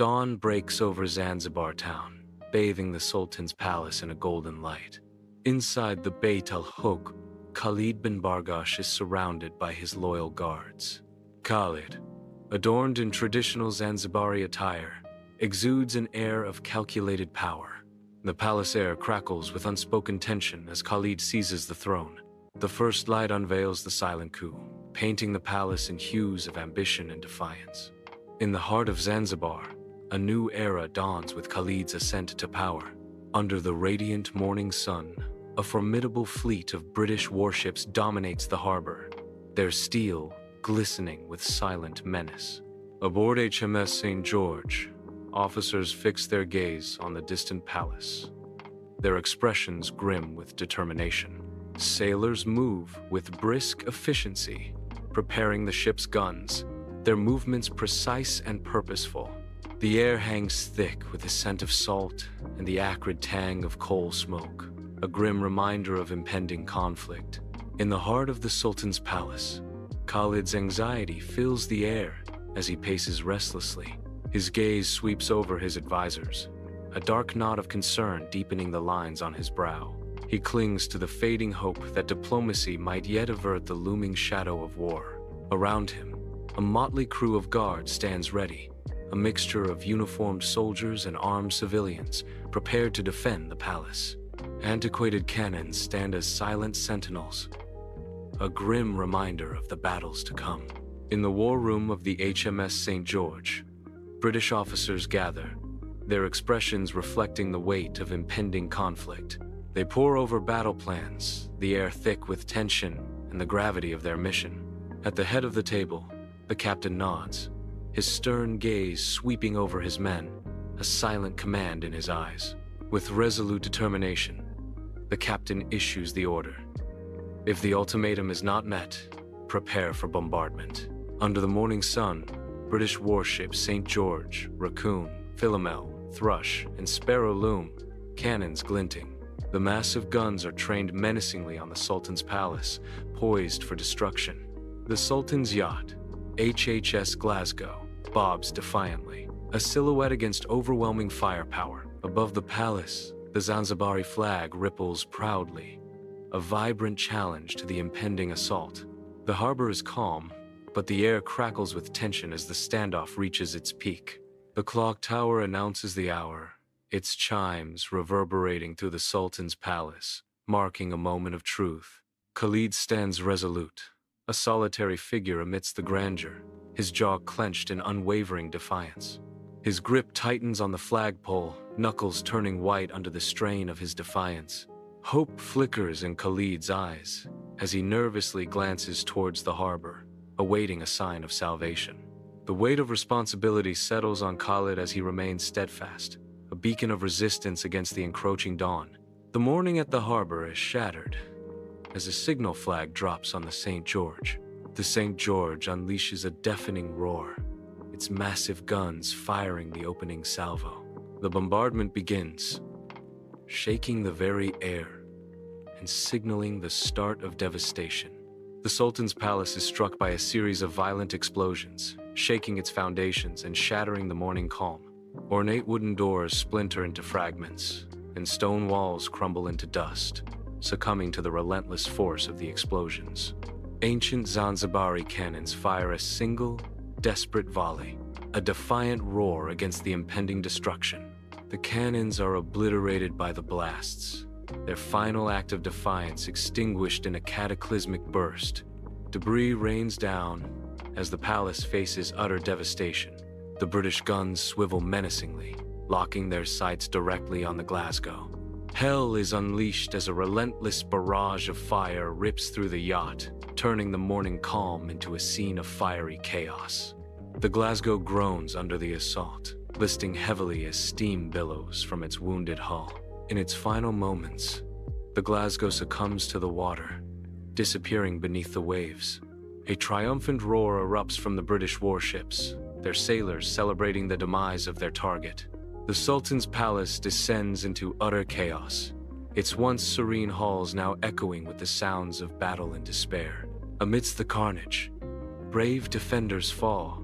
Dawn breaks over Zanzibar town, bathing the Sultan's palace in a golden light. Inside the Beit al-Hukm, Khalid bin Bargash is surrounded by his loyal guards. Khalid, adorned in traditional Zanzibari attire, exudes an air of calculated power. The palace air crackles with unspoken tension as Khalid seizes the throne. The first light unveils the silent coup, painting the palace in hues of ambition and defiance. In the heart of Zanzibar, a new era dawns with Khalid's ascent to power. Under the radiant morning sun, a formidable fleet of British warships dominates the harbor, their steel glistening with silent menace. Aboard HMS St. George, officers fix their gaze on the distant palace, their expressions grim with determination. Sailors move with brisk efficiency, preparing the ship's guns, their movements precise and purposeful. The air hangs thick with the scent of salt and the acrid tang of coal smoke, a grim reminder of impending conflict. In the heart of the Sultan's palace, Khalid's anxiety fills the air as he paces restlessly. His gaze sweeps over his advisors, a dark knot of concern deepening the lines on his brow. He clings to the fading hope that diplomacy might yet avert the looming shadow of war. Around him, a motley crew of guards stands ready, a mixture of uniformed soldiers and armed civilians, prepared to defend the palace. Antiquated cannons stand as silent sentinels, a grim reminder of the battles to come. In the war room of the HMS St. George, British officers gather, their expressions reflecting the weight of impending conflict. They pore over battle plans, the air thick with tension and the gravity of their mission. At the head of the table, the captain nods, his stern gaze sweeping over his men, a silent command in his eyes. With resolute determination, the captain issues the order. If the ultimatum is not met, prepare for bombardment. Under the morning sun, British warships St. George, Raccoon, Philomel, Thrush, and Sparrow loom, cannons glinting. The massive guns are trained menacingly on the Sultan's palace, poised for destruction. The Sultan's yacht, HHS Glasgow, bobs defiantly, a silhouette against overwhelming firepower. Above the palace, the Zanzibari flag ripples proudly, a vibrant challenge to the impending assault. The harbor is calm, but the air crackles with tension as the standoff reaches its peak. The clock tower announces the hour, its chimes reverberating through the Sultan's palace, marking a moment of truth. Khalid stands resolute, a solitary figure amidst the grandeur, his jaw clenched in unwavering defiance. His grip tightens on the flagpole, knuckles turning white under the strain of his defiance. Hope flickers in Khalid's eyes as he nervously glances towards the harbor, awaiting a sign of salvation. The weight of responsibility settles on Khalid as he remains steadfast, a beacon of resistance against the encroaching dawn. The morning at the harbor is shattered as a signal flag drops on the St. George. The St. George unleashes a deafening roar, its massive guns firing the opening salvo. The bombardment begins, shaking the very air and signaling the start of devastation. The Sultan's palace is struck by a series of violent explosions, shaking its foundations and shattering the morning calm. Ornate wooden doors splinter into fragments, and stone walls crumble into dust, succumbing to the relentless force of the explosions. Ancient Zanzibari cannons fire a single, desperate volley, a defiant roar against the impending destruction. The cannons are obliterated by the blasts, their final act of defiance extinguished in a cataclysmic burst. Debris rains down as the palace faces utter devastation. The British guns swivel menacingly, locking their sights directly on the Glasgow. Hell is unleashed as a relentless barrage of fire rips through the yacht, turning the morning calm into a scene of fiery chaos. The Glasgow groans under the assault, listing heavily as steam billows from its wounded hull. In its final moments, the Glasgow succumbs to the water, disappearing beneath the waves. A triumphant roar erupts from the British warships, their sailors celebrating the demise of their target. The Sultan's palace descends into utter chaos, its once serene halls now echoing with the sounds of battle and despair. Amidst the carnage, brave defenders fall,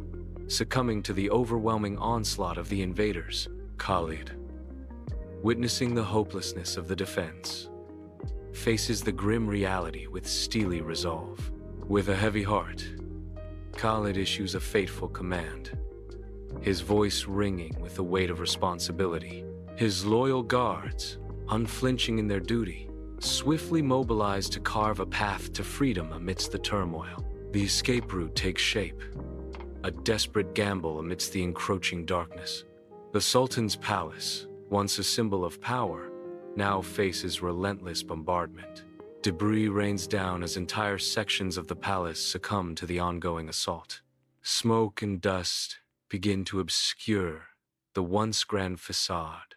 succumbing to the overwhelming onslaught of the invaders. Khalid, witnessing the hopelessness of the defense, faces the grim reality with steely resolve. With a heavy heart, Khalid issues a fateful command, his voice ringing with the weight of responsibility. His loyal guards, unflinching in their duty, swiftly mobilize to carve a path to freedom amidst the turmoil. The escape route takes shape, a desperate gamble amidst the encroaching darkness. The Sultan's palace, once a symbol of power, now faces relentless bombardment. Debris rains down as entire sections of the palace succumb to the ongoing assault. Smoke and dust begin to obscure the once grand facade,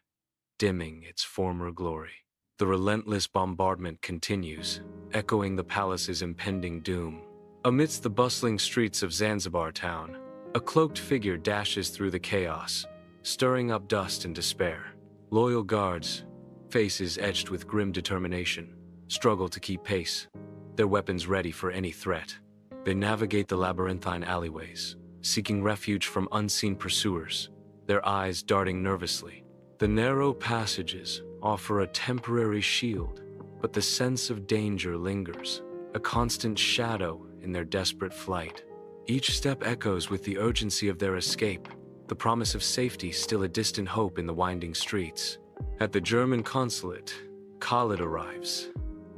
dimming its former glory. The relentless bombardment continues, echoing the palace's impending doom. Amidst the bustling streets of Zanzibar town, a cloaked figure dashes through the chaos, stirring up dust and despair. Loyal guards, faces etched with grim determination, struggle to keep pace, their weapons ready for any threat. They navigate the labyrinthine alleyways, seeking refuge from unseen pursuers, their eyes darting nervously. The narrow passages offer a temporary shield, but the sense of danger lingers, a constant shadow in their desperate flight. Each step echoes with the urgency of their escape, the promise of safety still a distant hope in the winding streets. At the German consulate, Khalid arrives,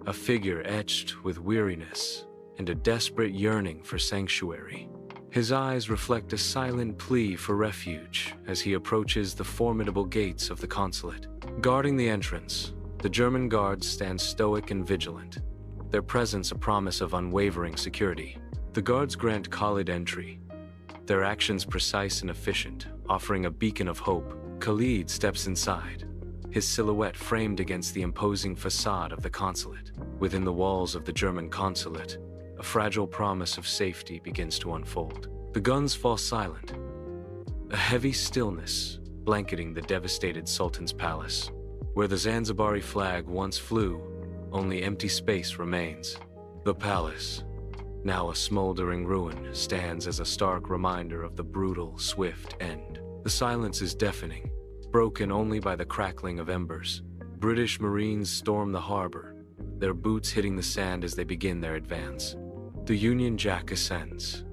a figure etched with weariness and a desperate yearning for sanctuary. His eyes reflect a silent plea for refuge as he approaches the formidable gates of the consulate. Guarding the entrance, the German guards stand stoic and vigilant, their presence a promise of unwavering security. The guards grant Khalid entry, their actions precise and efficient, offering a beacon of hope. Khalid steps inside, his silhouette framed against the imposing facade of the consulate. Within the walls of the German consulate, a fragile promise of safety begins to unfold. The guns fall silent, a heavy stillness blanketing the devastated Sultan's palace. Where the Zanzibari flag once flew, only empty space remains. The palace, now a smoldering ruin, stands as a stark reminder of the brutal, swift end. The silence is deafening, broken only by the crackling of embers. British Marines storm the harbor, their boots hitting the sand as they begin their advance. The Union Jack ascends,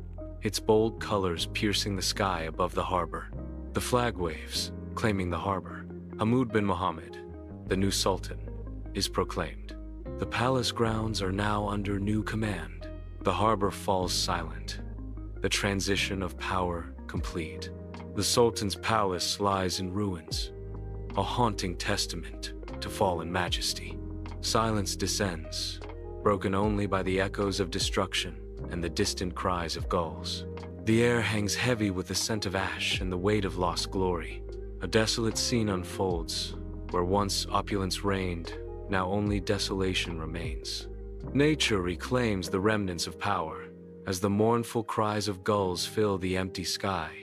its bold colors piercing the sky above the harbor. The flag waves, claiming the harbor. Hamud bin Mohammed, the new Sultan, is proclaimed. The palace grounds are now under new command. The harbor falls silent, the transition of power complete. The Sultan's palace lies in ruins, a haunting testament to fallen majesty. Silence descends, broken only by the echoes of destruction and the distant cries of gulls. The air hangs heavy with the scent of ash and the weight of lost glory. A desolate scene unfolds, where once opulence reigned, now only desolation remains. Nature reclaims the remnants of power, as the mournful cries of gulls fill the empty sky.